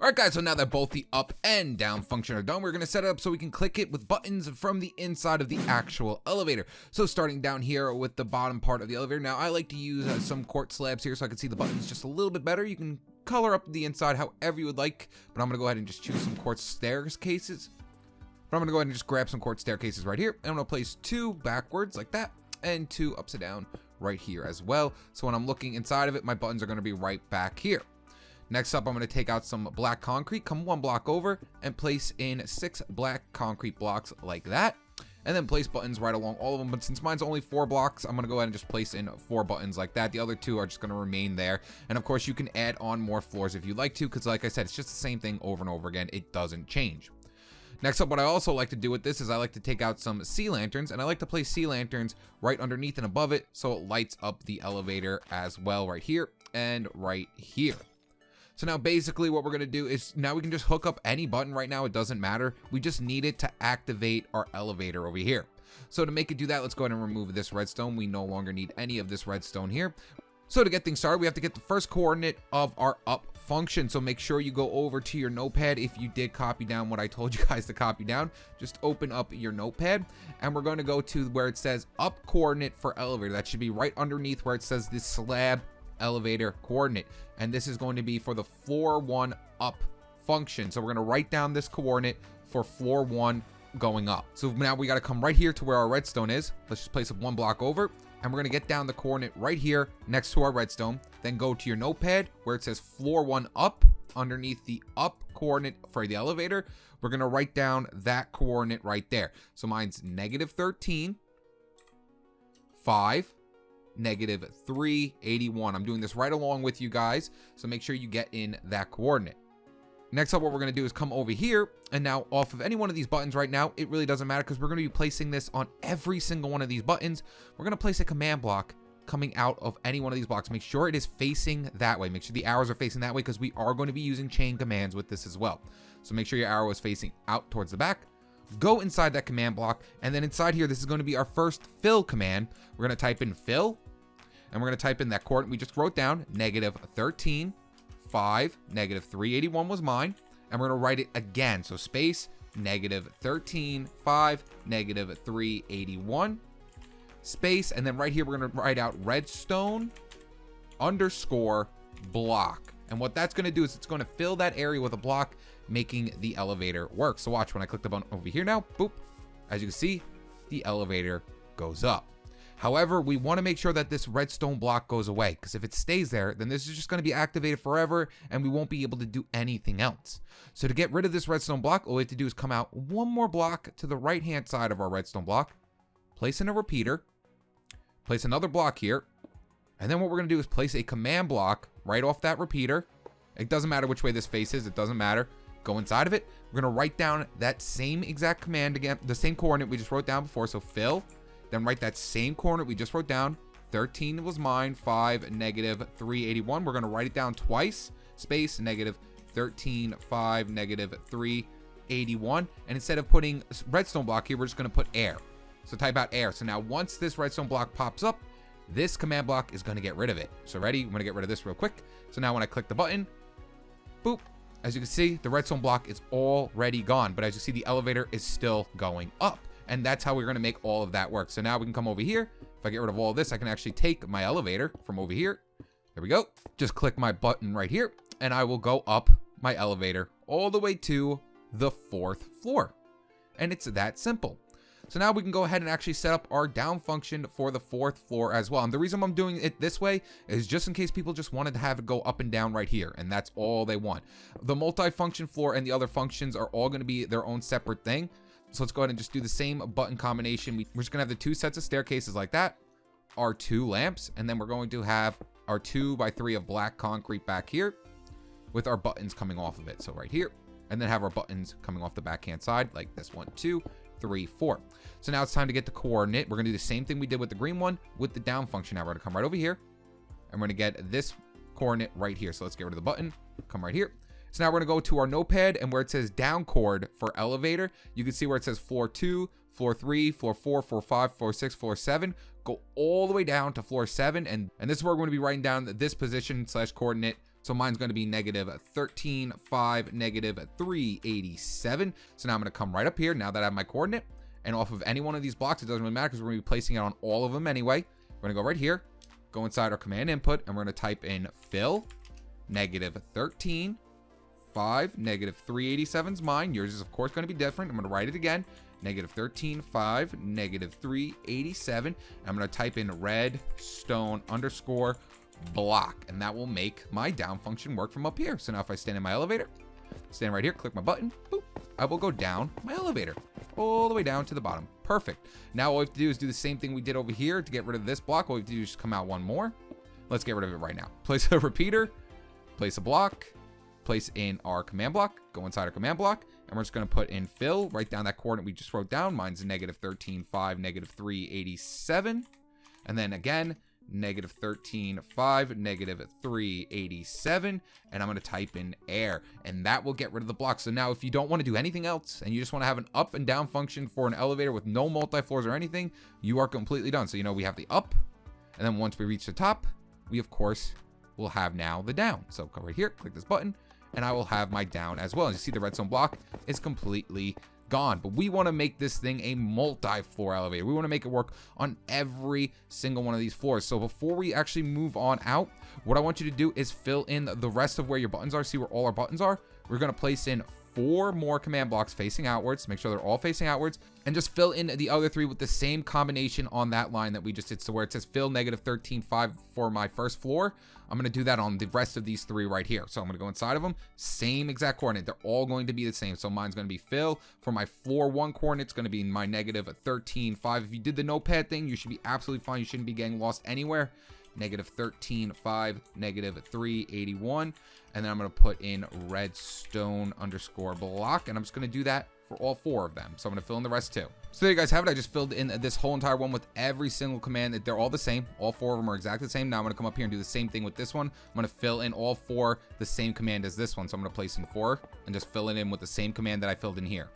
Alright guys, so now that both the up and down function are done, we're going to set it up so we can click it with buttons from the inside of the actual elevator. So starting down here with the bottom part of the elevator, now I like to use some quartz slabs here so I can see the buttons just a little bit better. You can color up the inside however you would like, but I'm going to go ahead and just choose some quartz staircases. But I'm going to go ahead and just grab some quartz staircases right here, and I'm going to place 2 backwards like that, and 2 upside down right here as well. So when I'm looking inside of it, my buttons are going to be right back here. Next up, I'm going to take out some black concrete, come 1 block over, and place in 6 black concrete blocks like that. And then place buttons right along all of them. But since mine's only 4 blocks, I'm going to go ahead and just place in 4 buttons like that. The other 2 are just going to remain there. And of course, you can add on more floors if you'd like to, because like I said, it's just the same thing over and over again. It doesn't change. Next up, what I also like to do with this is I like to take out some sea lanterns, and I like to place sea lanterns right underneath and above it so it lights up the elevator as well right here and right here. So now basically what we're going to do is now we can just hook up any button right now. It doesn't matter. We just need it to activate our elevator over here. So to make it do that, let's go ahead and remove this redstone. We no longer need any of this redstone here. So to get things started, we have to get the first coordinate of our up function. So make sure you go over to your notepad. If you did copy down what I told you guys to copy down, just open up your notepad and we're going to go to where it says up coordinate for elevator. That should be right underneath where it says this slab elevator coordinate, and this is going to be for the floor 1 up function. So we're going to write down this coordinate for floor 1 going up. So now we got to come right here to where our redstone is. Let's just place it 1 block over, and we're going to get down the coordinate right here next to our redstone. Then go to your notepad where it says floor 1 up. Underneath the up coordinate for the elevator, we're going to write down that coordinate right there. So mine's -13, 5, -381. I'm doing this right along with you guys, so make sure you get in that coordinate. Next up, what we're going to do is come over here, and now off of any one of these buttons right now, it really doesn't matter because we're going to be placing this on every single one of these buttons. We're going to place a command block coming out of any one of these blocks. Make sure it is facing that way. Make sure the arrows are facing that way because we are going to be using chain commands with this as well. So make sure your arrow is facing out towards the back. Go inside that command block, and then inside here, this is going to be our first fill command. We're going to type in fill, and we're going to type in that coordinate we just wrote down, -13, 5, -381 was mine, and we're going to write it again. So space, -13, 5, -381, space, and then right here, we're going to write out redstone _ block. And what that's going to do is it's going to fill that area with a block, making the elevator work. So watch when I click the button over here now, boop, as you can see, the elevator goes up. However, we want to make sure that this redstone block goes away, because if it stays there, then this is just going to be activated forever and we won't be able to do anything else. So to get rid of this redstone block, all we have to do is come out 1 more block to the right hand side of our redstone block, place in a repeater, place another block here, and then what we're going to do is place a command block right off that repeater. It doesn't matter which way this faces, it doesn't matter. Go inside of it. We're going to write down that same exact command again, the same coordinate we just wrote down before. So fill, then write that same coordinate we just wrote down. 13 was mine, 5, -381. We're going to write it down twice. Space, -13, 5, -381. And instead of putting redstone block here, we're just going to put air. So type out air. So now once this redstone block pops up, this command block is going to get rid of it. So ready? I'm going to get rid of this real quick. So now when I click the button, boop, as you can see, the redstone block is already gone. But as you see, the elevator is still going up. And that's how we're going to make all of that work. So now we can come over here. If I get rid of all of this, I can actually take my elevator from over here. There we go. Just click my button right here, and I will go up my elevator all the way to the 4th floor. And it's that simple. So now we can go ahead and actually set up our down function for the 4th floor as well. And the reason I'm doing it this way is just in case people just wanted to have it go up and down right here. And that's all they want. The multi-function floor and the other functions are all going to be their own separate thing. So let's go ahead and just do the same button combination. We're just going to have the 2 sets of staircases like that, our 2 lamps, and then we're going to have our 2x3 of black concrete back here with our buttons coming off of it. So right here, and then have our buttons coming off the backhand side like this. 1, 2, 3, 4. So now it's time to get the coordinate. We're going to do the same thing we did with the green one with the down function. Now we're going to come right over here, and we're going to get this coordinate right here. So let's get rid of the button, come right here. So now we're going to go to our notepad, and where it says down chord for elevator, you can see where it says floor 2, floor 3, floor 4, floor 5, floor 6, floor 7. Go all the way down to floor 7, and this is where we're going to be writing down this position / coordinate So mine's going to be negative 13, 5, negative 387. So now I'm going to come right up here now that I have my coordinate. And off of any one of these blocks, it doesn't really matter because we're going to be placing it on all of them anyway. We're going to go right here, go inside our command input, and we're going to type in fill, negative 13, 5, negative 387 is mine. Yours is, of course, going to be different. I'm going to write it again. Negative 13, 5, negative 387. I'm going to type in redstone underscore block, and that will make my down function work from up here. So now if I stand in my elevator, stand right here, click my button, boop, I will go down my elevator all the way down to the bottom. Perfect. Now all we have to do is do the same thing we did over here to get rid of this block. All we have to do is just come out one more. Let's get rid of it right now. Place a repeater, place a block, place in our command block, go inside our command block, and we're just going to put in fill, write down that coordinate we just wrote down. Mine's negative 13, 5, negative 387. And then again, negative 13, 5, negative 387. And I'm going to type in air, and that will get rid of the block. So now if you don't want to do anything else and you just want to have an up and down function for an elevator with no multi-floors or anything, you are completely done. So you know we have the up, and then once we reach the top, we of course will have now the down. So come right here, click this button, and I will have my down as well. As you see, the redstone block is completely gone. But we want to make this thing a multi-floor elevator. We want to make it work on every single one of these floors. So before we actually move on out, what I want you to do is fill in the rest of where your buttons are. See where all our buttons are? We're going to place in 4 more command blocks facing outwards. Make sure they're all facing outwards, and just fill in the other 3 with the same combination on that line that we just did. So where it says fill negative 13, 5 for my first floor, I'm going to do that on the rest of these 3 right here. So I'm going to go inside of them, same exact coordinate. They're all going to be the same. So mine's going to be fill. For my floor 1 coordinate, it's going to be my negative 13, 5. If you did the notepad thing, you should be absolutely fine. You shouldn't be getting lost anywhere. Negative 13, 5, negative 381. And then I'm going to put in redstone underscore block, and I'm just going to do that for all 4 of them. So I'm going to fill in the rest too. So there you guys have it. I just filled in this whole entire one with every single command. That they're all the same. All 4 of them are exactly the same. Now I'm going to come up here and do the same thing with this one. I'm going to fill in all 4 the same command as this one. So I'm going to place in 4 and just fill it in with the same command that I filled in here.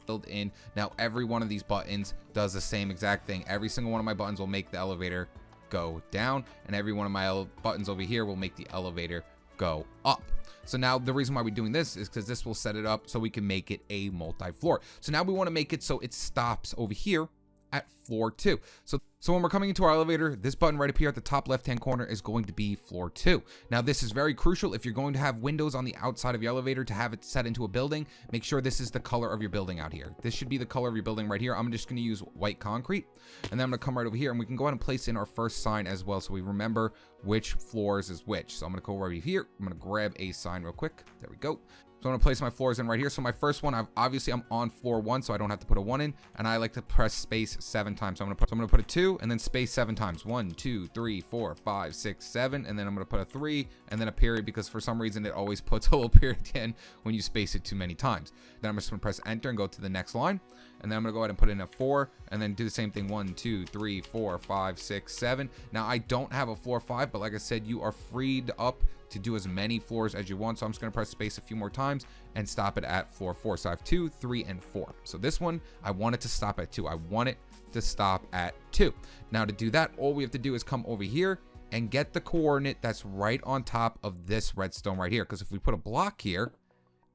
Filled in. Now every one of these buttons does the same exact thing. Every single one of my buttons will make the elevator go down, and every one of my buttons over here will make the elevator go up. So now the reason why we're doing this is because this will set it up so we can make it a multi-floor. So now we want to make it so it stops over here at floor 2. So when we're coming into our elevator, this button right up here at the top left-hand corner is going to be floor 2. Now this is very crucial. If you're going to have windows on the outside of your elevator to have it set into a building, make sure this is the color of your building out here. This should be the color of your building right here. I'm just going to use white concrete, and then I'm going to come right over here, and we can go ahead and place in our first sign as well, so we remember which floors is which. So I'm going to go right here. I'm going to grab a sign real quick. There we go. So I'm going to place my floors in right here. So my first one, obviously I'm on floor 1, so I don't have to put a 1 in. And I like to press space 7 times. So I'm going to put a 2 and then space 7 times. 1, 2, 3, 4, 5, 6, 7. And then I'm going to put a 3 and then a period, because for some reason it always puts a little period at the end when you space it too many times. Then I'm just going to press enter and go to the next line. And then I'm going to go ahead and put in a 4 and then do the same thing. 1, 2, 3, 4, 5, 6, 7. Now I don't have a floor 5, but like I said, you are freed up to do as many floors as you want. So I'm just going to press space a few more times and stop it at floor 4. So I have 2, 3, and 4. So this one, I want it to stop at 2. I want it to stop at 2. Now to do that, all we have to do is come over here and get the coordinate that's right on top of this redstone right here. Because if we put a block here,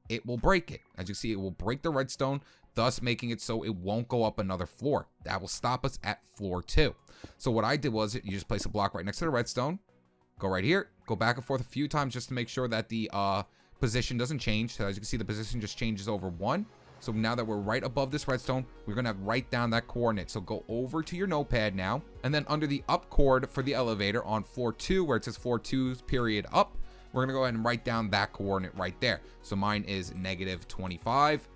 it will break it. As you see, it will break the redstone, thus making it so it won't go up another floor. That will stop us at floor 2. So what I did was, you just place a block right next to the redstone, go right here, go back and forth a few times just to make sure that the position doesn't change. So as you can see, the position just changes over 1. So now that we're right above this redstone, we're going to write down that coordinate. So go over to your notepad now, and then under the up chord for the elevator on floor 2, where it says floor 2 period up, we're going to go ahead and write down that coordinate right there. So mine is negative 25,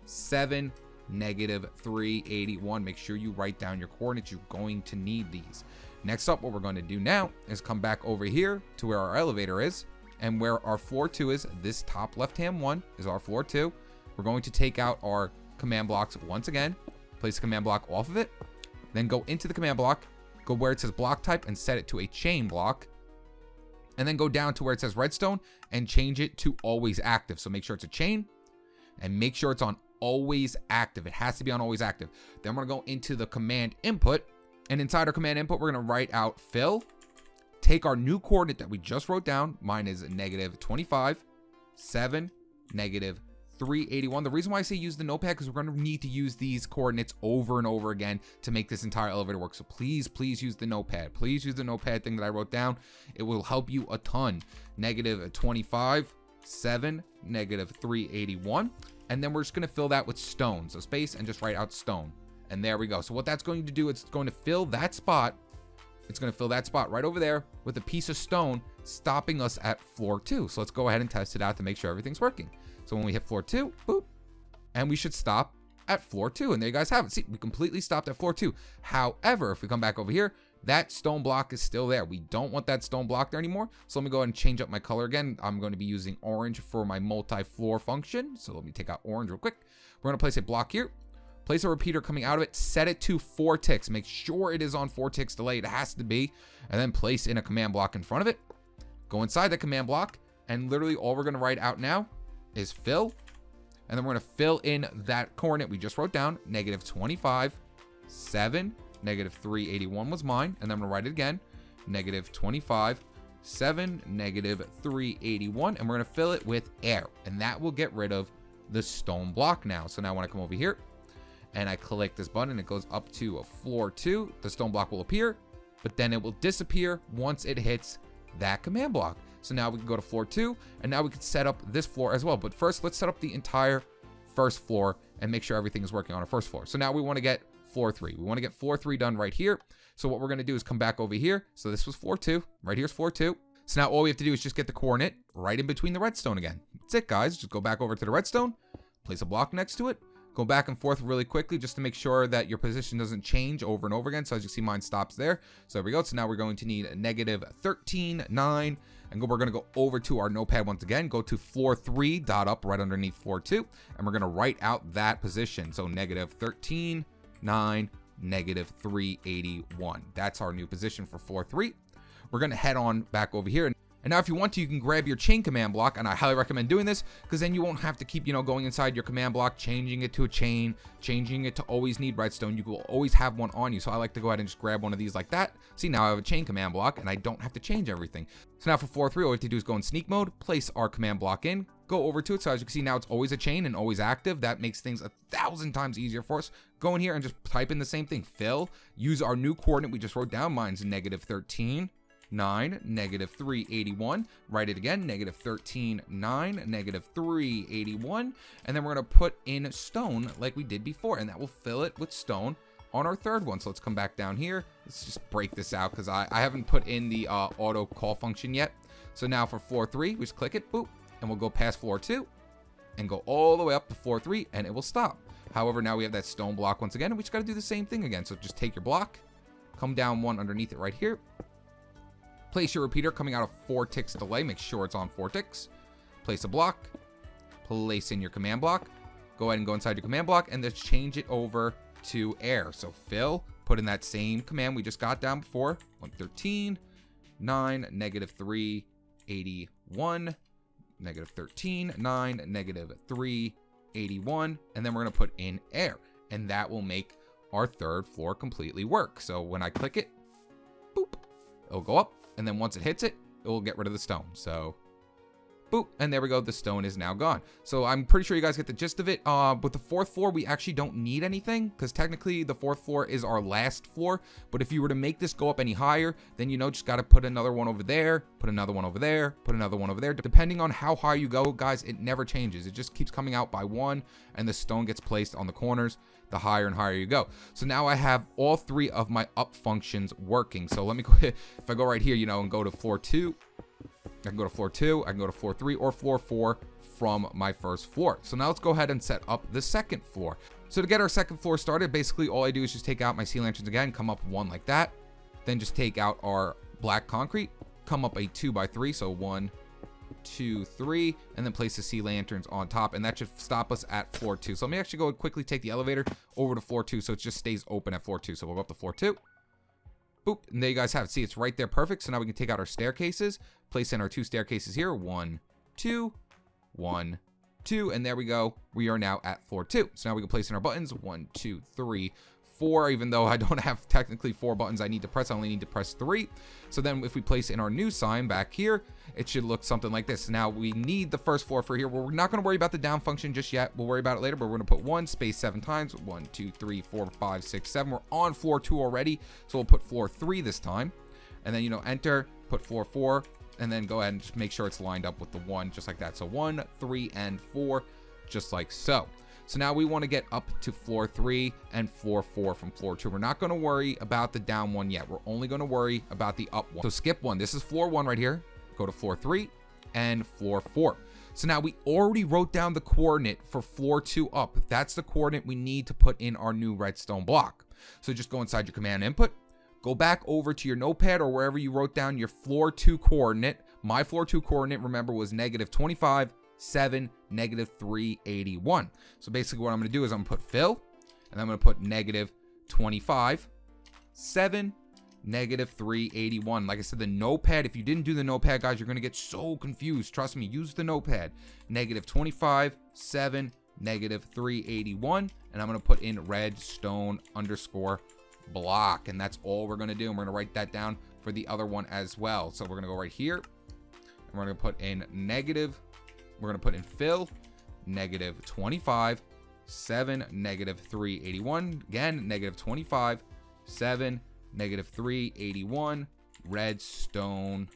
7, negative 381. Make sure you write down your coordinates. You're going to need these. Next up, what we're going to do now is come back over here to where our elevator is, and where our floor 2 is. This top left-hand one is our floor 2. We're going to take out our command blocks once again, place a command block off of it, then go into the command block, go where it says block type and set it to a chain block, and then go down to where it says redstone and change it to always active. So make sure it's a chain and make sure it's on always active. It has to be on always active. Then we're going to go into the command input, and inside our command input, we're going to write out fill, take our new coordinate that we just wrote down. Mine is -25, 7, -381. The reason why I say use the notepad, because we're going to need to use these coordinates over and over again to make this entire elevator work. So please use the notepad. Please use the notepad thing that I wrote down. It will help you a ton. -25, 7, -381. And then we're just going to fill that with stone. So space and just write out stone. And there we go. So what that's going to do, it's going to fill that spot. It's going to fill that spot right over there with a piece of stone, stopping us at floor 2. So let's go ahead and test it out to make sure everything's working. So when we hit floor 2, boop, and we should stop at floor 2. And there you guys have it. See, we completely stopped at floor 2. However, if we come back over here, that stone block is still there. We don't want that stone block there anymore. So let me go ahead and change up my color again. I'm going to be using orange for my multi-floor function. So let me take out orange real quick. We're going to place a block here. Place a repeater coming out of it, set it to 4 ticks. Make sure it is on 4 ticks delay. It has to be. And then place in a command block in front of it. Go inside the command block. And literally all we're going to write out now is fill. And then we're going to fill in that coordinate we just wrote down. -25, 7, -381 was mine. And then I'm going to write it again. -25, 7, -381. And we're going to fill it with air. And that will get rid of the stone block now. So now when I come over here, and I click this button, it goes up to floor 2. The stone block will appear, but then it will disappear once it hits that command block. So now we can go to floor 2, and now we can set up this floor as well. But first, let's set up the entire first floor and make sure everything is working on our first floor. So now we want to get floor 3. We want to get floor 3 done right here. So what we're going to do is come back over here. So this was floor 2. Right here's floor 2. So now all we have to do is just get the coordinate right in between the redstone again. That's it, guys. Just go back over to the redstone, place a block next to it, go back and forth really quickly just to make sure that your position doesn't change over and over again. So as you see, mine stops there. So there we go. So now we're going to need -13, 9, and we're going to go over to our notepad once again. Go to floor 3, dot up right underneath floor 2, and we're going to write out that position. So -13, 9, -381. That's our new position for floor 3. We're going to head on back over here. And now if you want to, you can grab your chain command block, and I highly recommend doing this because then you won't have to keep, going inside your command block, changing it to a chain, changing it to always need redstone. You will always have one on you. So I like to go ahead and just grab one of these like that. See, now I have a chain command block and I don't have to change everything. So now for floor 3, all we have to do is go in sneak mode, place our command block in, go over to it. So as you can see, now it's always a chain and always active. That makes things 1,000 times easier for us. Go in here and just type in the same thing, fill, use our new coordinate we just wrote down. Mine's -13, 9, -381. Write it again, -13, 9, -381. And then we're going to put in stone like we did before, and that will fill it with stone on our third one. So let's come back down here. Let's just break this out because I haven't put in the auto call function yet. So now for floor 3, we just click it, boop, and we'll go past floor 2 and go all the way up to floor 3, and it will stop. However, now we have that stone block once again, and we just got to do the same thing again. So just take your block, come down one underneath it right here. Place your repeater coming out of 4 ticks delay. Make sure it's on 4 ticks. Place a block. Place in your command block. Go ahead and go inside your command block and just change it over to air. So fill, put in that same command we just got down before. 113, 9, -381, -13, 9, -381. And then we're going to put in air. And that will make our third floor completely work. So when I click it, boop, it'll go up. And then once it hits it, it will get rid of the stone. So, boop, and there we go. The stone is now gone. So I'm pretty sure you guys get the gist of it. With the 4th floor, we actually don't need anything because technically the 4th floor is our last floor. But if you were to make this go up any higher, then just got to put another one over there, put another one over there, put another one over there. Depending on how high you go, guys, it never changes. It just keeps coming out by 1, and the stone gets placed on the corners the higher and higher you go. So now I have all 3 of my up functions working. So let me go ahead. If I go right here, and go to floor 2, I can go to floor 2, I can go to floor 3 or floor 4 from my first floor. So now let's go ahead and set up the second floor. So to get our second floor started, basically all I do is just take out my sea lanterns again, come up 1 like that. Then just take out our black concrete, come up a 2x3. So 1, 2, 3, and then place the sea lanterns on top, and that should stop us at floor 2. So let me actually go and quickly take the elevator over to floor 2 so it just stays open at floor 2. So we'll go up to floor 2. Boop, and there you guys have it. See, it's right there, perfect. So now we can take out our staircases, place in our 2 staircases here, 1, 2, 1, 2, and there we go. We are now at floor 2. So now we can place in our buttons, 1, 2, 3, 4, even though I don't have technically 4 buttons I need to press. I only need to press 3. So then if we place in our new sign back here, it should look something like this. Now we need the first floor for here. We're not going to worry about the down function just yet. We'll worry about it later, but we're going to put 1 space 7 times. 1, 2, 3, 4, 5, 6, 7. We're on floor 2 already. So we'll put floor 3 this time. And then, you know, enter, put floor 4, and then go ahead and just make sure it's lined up with the 1, just like that. So 1, 3, and 4, just like so. So now we want to get up to floor 3 and floor 4 from floor 2. We're not going to worry about the down one yet. We're only going to worry about the up one. So skip 1. This is floor 1 right here. Go to floor 3 and floor 4. So now we already wrote down the coordinate for floor 2 up. That's the coordinate we need to put in our new redstone block. So just go inside your command input. Go back over to your notepad or wherever you wrote down your floor 2 coordinate. My floor 2 coordinate, remember, was -25, 7, -381. So basically what I'm going to do is I'm going to put fill, and I'm going to put -25, 7, -381. Like I said, the notepad, if you didn't do the notepad, guys, you're going to get so confused. Trust me, use the notepad. -25, 7, -381. And I'm going to put in redstone underscore block. And that's all we're going to do. And we're going to write that down for the other one as well. So we're going to go right here. And we're going to put in negative. We're going to put in fill, -25, 7, -381. Again, -25, 7, -381. Redstone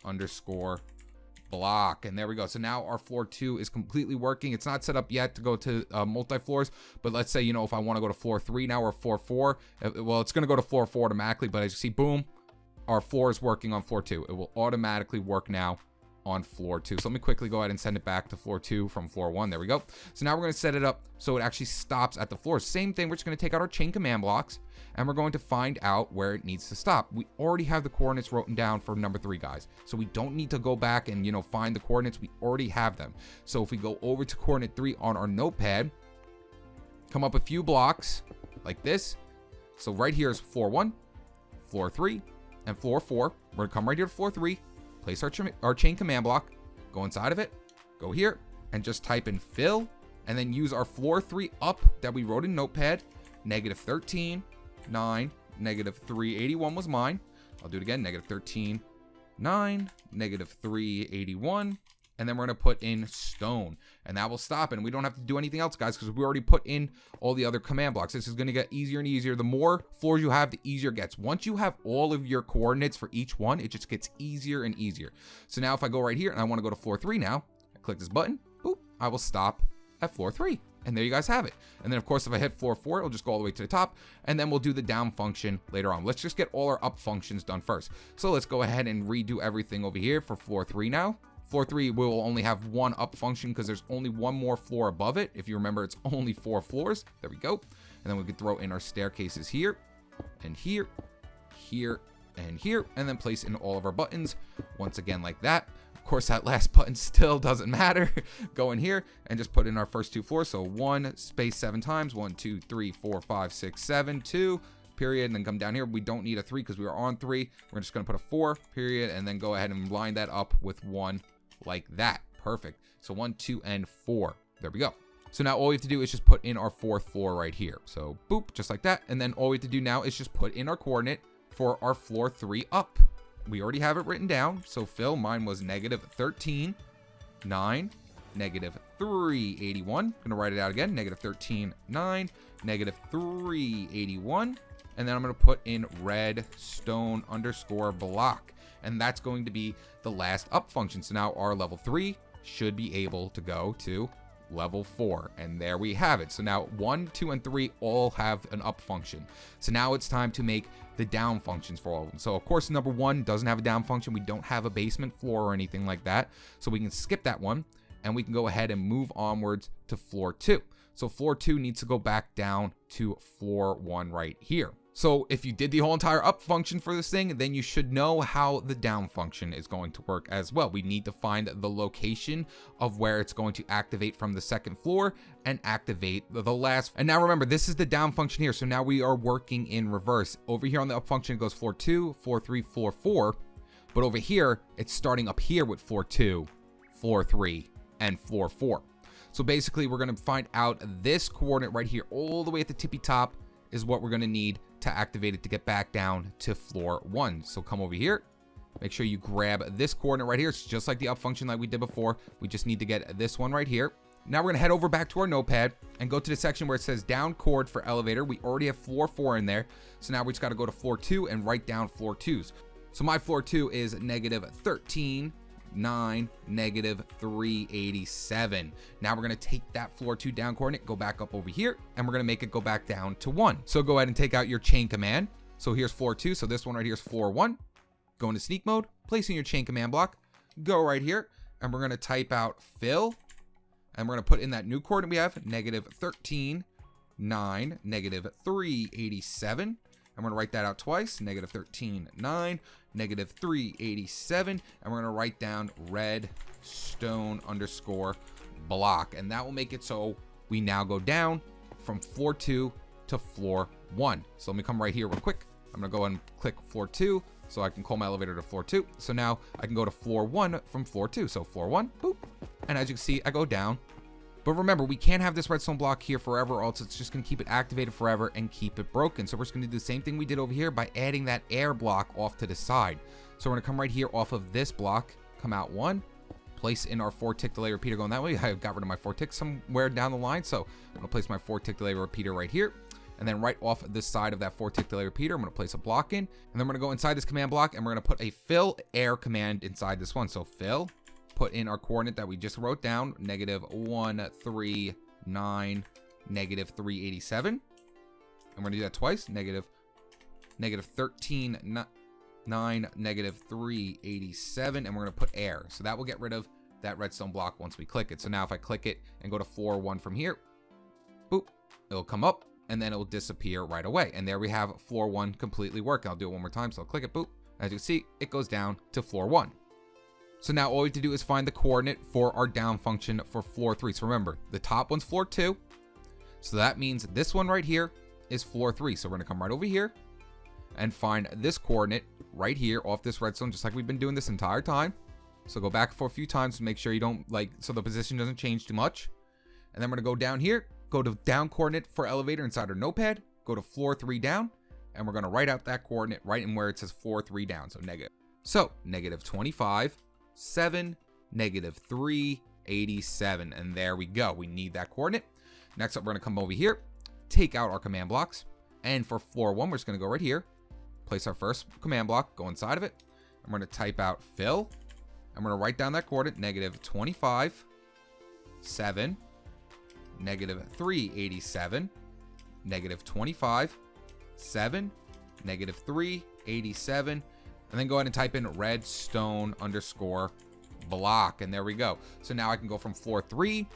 underscore block. And there we go. So now our floor 2 is completely working. It's not set up yet to go to multi-floors, but let's say, you know, if I want to go to floor 3 now or floor 4, well, it's going to go to floor 4 automatically, but as you see, boom, our floor is working on floor 2. It will automatically work now on floor 2. So let me quickly go ahead and send it back to floor 2 from floor 1. There we go. So now we're going to set it up so it actually stops at the floor. Same thing. We're just going to take out our chain command blocks and we're going to find out where it needs to stop. We already have the coordinates written down for number 3, guys. So we don't need to go back and, you know, find the coordinates. We already have them. So if we go over to coordinate 3 on our notepad, come up a few blocks like this. So right here is floor 1, floor 3, and floor 4. We're going to come right here to floor 3. Place our chain command block, go inside of it, go here, and just type in fill, and then use our floor 3 up that we wrote in notepad. -13, 9, -381 was mine. I'll do it again, -13, 9, -381. And then we're going to put in stone, and that will stop. And we don't have to do anything else, guys, because we already put in all the other command blocks. This is going to get easier and easier. The more floors you have, the easier it gets. Once you have all of your coordinates for each one, it just gets easier and easier. So now if I go right here and I want to go to floor 3 now, I click this button, boop, I will stop at floor 3. And there you guys have it. And then, of course, if I hit floor 4, it'll just go all the way to the top. And then we'll do the down function later on. Let's just get all our up functions done first. So let's go ahead and redo everything over here for floor 3 now. Floor 3 will only have one up function because there's only one more floor above it. If you remember, it's only 4 floors. There we go. And then we can throw in our staircases here and here, here, and here, and then place in all of our buttons once again like that. Of course, that last button still doesn't matter. Go in here and just put in our first 2 floors. So 1 space 7 times, 1, 2, 3, 4, 5, 6, 7, 2. Period, and then come down here. We don't need a 3 because we are on 3. We're just going to put a 4, period, and then go ahead and line that up with 1 like that. Perfect. So 1, 2, and 4. There we go. So now all we have to do is just put in our 4th floor right here. So boop, just like that. And then all we have to do now is just put in our coordinate for our floor 3 up. We already have it written down. So fill, mine was -13, 9, -381. Gonna write it out again. -13, 9, -381. And then I'm going to put in redstone underscore block. And that's going to be the last up function. So now our level 3 should be able to go to level 4. And there we have it. So now 1, 2, and 3 all have an up function. So now it's time to make the down functions for all of them. So of course, number 1 doesn't have a down function. We don't have a basement floor or anything like that. So we can skip that one. And we can go ahead and move onwards to floor 2. So floor 2 needs to go back down to floor 1 right here. So if you did the whole entire up function for this thing, then you should know how the down function is going to work as well. We need to find the location of where it's going to activate from the 2nd floor and activate the last. And now remember, this is the down function here. So now we are working in reverse. Over here on the up function, it goes floor 2, floor 3, floor 4. But over here, it's starting up here with floor 2, floor 3, and floor 4. So basically, we're going to find out this coordinate right here all the way at the tippy top is what we're going to need to activate it to get back down to floor 1. So come over here. Make sure you grab this coordinate right here. It's just like the up function like we did before. We just need to get this one right here. Now we're going to head over back to our notepad and go to the section where it says down chord for elevator. We already have floor 4 in there. So now we just got to go to floor 2 and write down floor 2s. So my floor 2 is -13, 9, -387. Now we're going to take that floor 2 down coordinate, go back up over here, and we're going to make it go back down to 1. So go ahead and take out your chain command. So here's floor 2. So this one right here is floor 1. Go into sneak mode, place in your chain command block, go right here, and we're going to type out fill, and we're going to put in that new coordinate we have, -13, 9, -387, and we're going to write that out twice, -13, 9, -387, and we're going to write down redstone underscore block, and that will make it so we now go down from floor 2 to floor 1. So let me come right here real quick. I'm going to go and click floor 2. So I can call my elevator to floor 2. So now I can go to floor 1 from floor 2. So floor 1, boop. And as you can see, I go down. But remember, we can't have this redstone block here forever, or else it's just going to keep it activated forever and keep it broken. So we're just going to do the same thing we did over here by adding that air block off to the side. So we're going to come right here off of this block, come out 1, place in our 4-tick delay repeater going that way. I got rid of my 4 ticks somewhere down the line. So I'm going to place my 4-tick delay repeater right here. And then right off this side of that 4-tick delay repeater, I'm going to place a block in. And then we're going to go inside this command block, and we're going to put a fill air command inside this one. So fill, put in our coordinate that we just wrote down, -139, -387. And we're going to do that twice, -13, 9, -387. And we're going to put air. So that will get rid of that redstone block once we click it. So now if I click it and go to floor 1 from here, boop, it'll come up. And then it will disappear right away. And there we have floor 1 completely working. I'll do it one more time. So I'll click it, boop. As you can see, it goes down to floor 1. So now all we have to do is find the coordinate for our down function for floor 3. So remember, the top one's floor 2. So that means this one right here is floor 3. So we're going to come right over here and find this coordinate right here off this redstone, just like we've been doing this entire time. So go back for a few times to make sure you don't so the position doesn't change too much. And then we're going to go down here. Go to down coordinate for elevator inside our notepad, go to floor 3 down, and we're going to write out that coordinate right in where it says floor 3 down, so negative. So -25, 7, -387, and there we go. We need that coordinate. Next up, we're going to come over here, take out our command blocks, and for floor 1, we're just going to go right here, place our first command block, go inside of it, and we're going to type out fill, and we're going to write down that coordinate, -25, 7, -387, -25, 7, -387, and then go ahead and type in redstone underscore block, and there we go. So now I can go from floor 3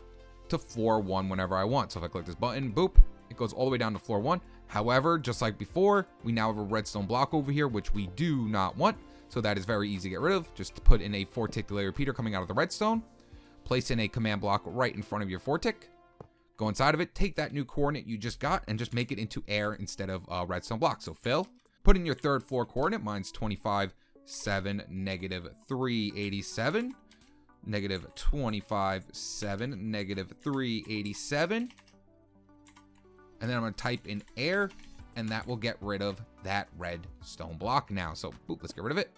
to floor 1 whenever I want. So if I click this button, boop, it goes all the way down to floor 1. However, just like before, we now have a redstone block over here, which we do not want. So that is very easy to get rid of. Just put in a 4-tick delay repeater coming out of the redstone, place in a command block right in front of your 4-tick. Go inside of it, take that new coordinate you just got, and just make it into air instead of redstone block. So fill, put in your third floor coordinate. Mine's 25, 7, -387, -25, 7, -387. And then I'm going to type in air, and that will get rid of that redstone block now. So boop, let's get rid of it.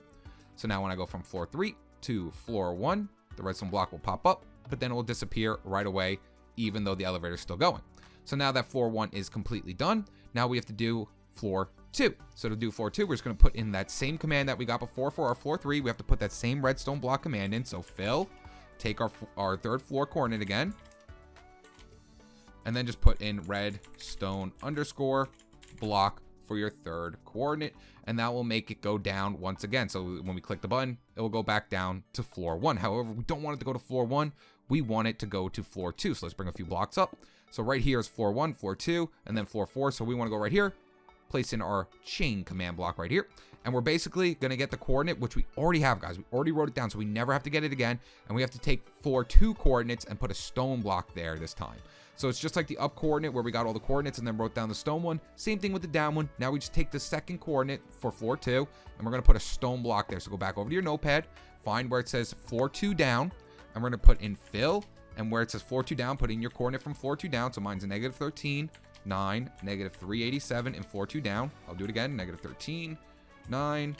So now when I go from floor 3 to floor 1, the redstone block will pop up, but then it will disappear right away, even though the elevator is still going. So now that floor 1 is completely done, now we have to do floor 2. So to do floor 2, we're just going to put in that same command that we got before for our floor 3. We have to put that same redstone block command in. So fill, take our third floor coordinate again, and then just put in redstone underscore block for your third coordinate, and that will make it go down once again. So when we click the button, it will go back down to floor 1. However, we don't want it to go to floor 1. We want it to go to floor 2. So let's bring a few blocks up. So right here is floor 1, floor 2, and then floor 4. So we want to go right here, place in our chain command block right here. And we're basically going to get the coordinate, which we already have, guys. We already wrote it down, so we never have to get it again. And we have to take floor 2 coordinates and put a stone block there this time. So it's just like the up coordinate where we got all the coordinates and then wrote down the stone one. Same thing with the down one. Now we just take the second coordinate for floor 2, and we're going to put a stone block there. So go back over to your notepad, find where it says floor 2 down, and we're going to put in fill. And where it says floor 2 down, put in your coordinate from floor 2 down. So mine's a -13, 9, negative 387, and floor 2 down. I'll do it again. Negative 13, 9,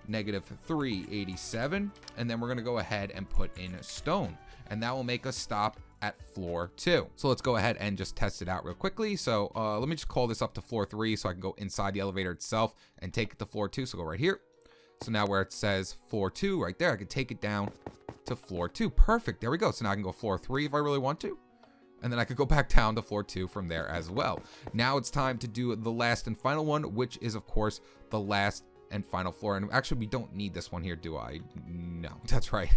negative 387, and then we're going to go ahead and put in stone, and that will make us stop at floor 2. So let's go ahead and just test it out real quickly. So let me just call this up to floor 3 so I can go inside the elevator itself and take it to floor 2. So go right here. So now where it says floor 2 right there, I can take it down to floor 2. Perfect. There we go. So now I can go floor 3 if I really want to. And then I could go back down to floor 2 from there as well. Now it's time to do the last and final one, which is of course the last and final floor. And actually we don't need this one here, do I? No, that's right.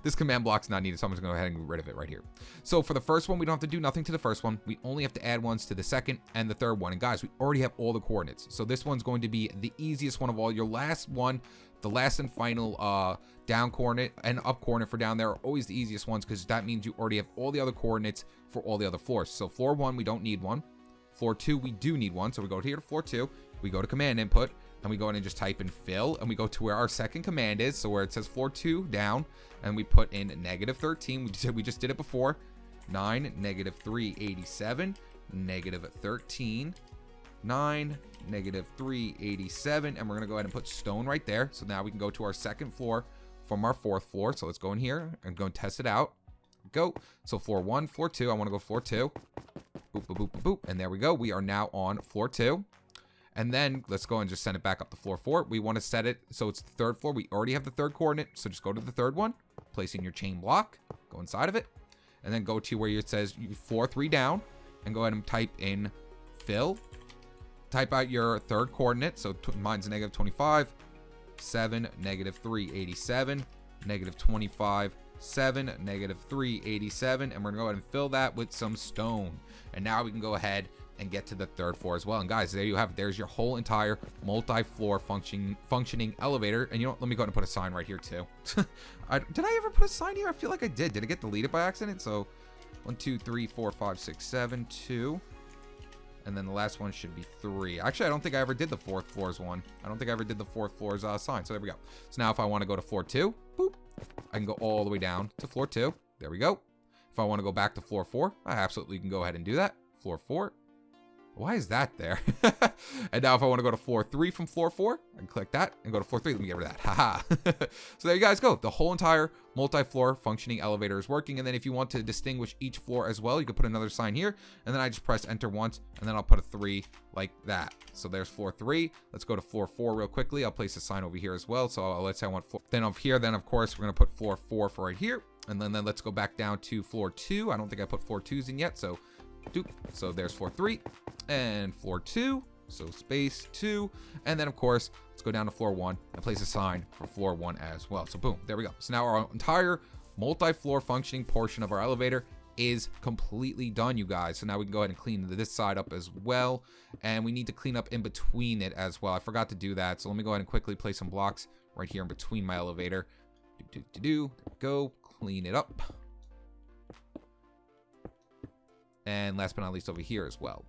This command block's not needed, so I'm just gonna go ahead and get rid of it right here. So for the first one, we don't have to do nothing to the first one. We only have to add ones to the second and the third one. And guys, we already have all the coordinates. So this one's going to be the easiest one of all. Your last one, the last and final down coordinate and up coordinate for down there are always the easiest ones, because that means you already have all the other coordinates for all the other floors. So floor 1, we don't need one. Floor 2, we do need one. So we go here to floor 2, we go to command input, and we go in and just type in fill, and we go to where our second command is. So where it says floor 2 down, and we put in negative 13. We just did it before. 9, negative 387, negative 13, 9, negative 387, and we're gonna go ahead and put stone right there. So now we can go to our second floor from our fourth floor. So let's go in here and go and test it out. Go. So floor 1, floor 2. I want to go floor 2. Boop, boop, boop, boop, boop. And there we go. We are now on floor 2. And then let's go and just send it back up to floor 4. We want to set it so it's the third floor. We already have the third coordinate, so just go to the third one, place in your chain block, go inside of it, and then go to where it says floor 3 down, and go ahead and type in fill. Type out your third coordinate. So mine's negative 25, 7, negative 387, negative 25, 7, negative 387, and we're gonna go ahead and fill that with some stone. And now we can go ahead and get to the third floor as well. And guys, there you have it. There's your whole entire multi-floor functioning elevator. And you know what? Let me go ahead and put a sign right here too. Did I ever put a sign here? I feel like I did. Did it get deleted by accident? So 1, 2, 3, 4, 5, 6, 7, 2. And then the last one should be 3. Actually, I don't think I ever did the fourth floor's one. I don't think I ever did the fourth floor's sign. So there we go. So now if I want to go to floor 2, boop, I can go all the way down to floor 2. There we go. If I want to go back to floor 4, I absolutely can go ahead and do that. Floor 4. Why is that there? And now if I want to go to floor 3 from floor 4, I can click that and go to floor 3. Let me get rid of that. Haha. So there you guys go. The whole entire multi-floor functioning elevator is working. And then if you want to distinguish each floor as well, you can put another sign here. And then I just press enter once, and then I'll put a 3 like that. So there's floor 3. Let's go to floor 4 real quickly. I'll place a sign over here as well. So let's say I want floor. Then over here, then of course, we're going to put floor 4 for right here. And then let's go back down to floor 2. I don't think I put floor 2s in yet. So there's floor 3 and floor 2, so space 2, and then of course let's go down to floor 1 and place a sign for floor 1 as well. So boom, there we go. So now our entire multi-floor functioning portion of our elevator is completely done, you guys. So now we can go ahead and clean this side up as well, and we need to clean up in between it as well. I forgot to do that, so let me go ahead and quickly place some blocks right here in between my elevator. There we go, clean it up. And last but not least over here as well.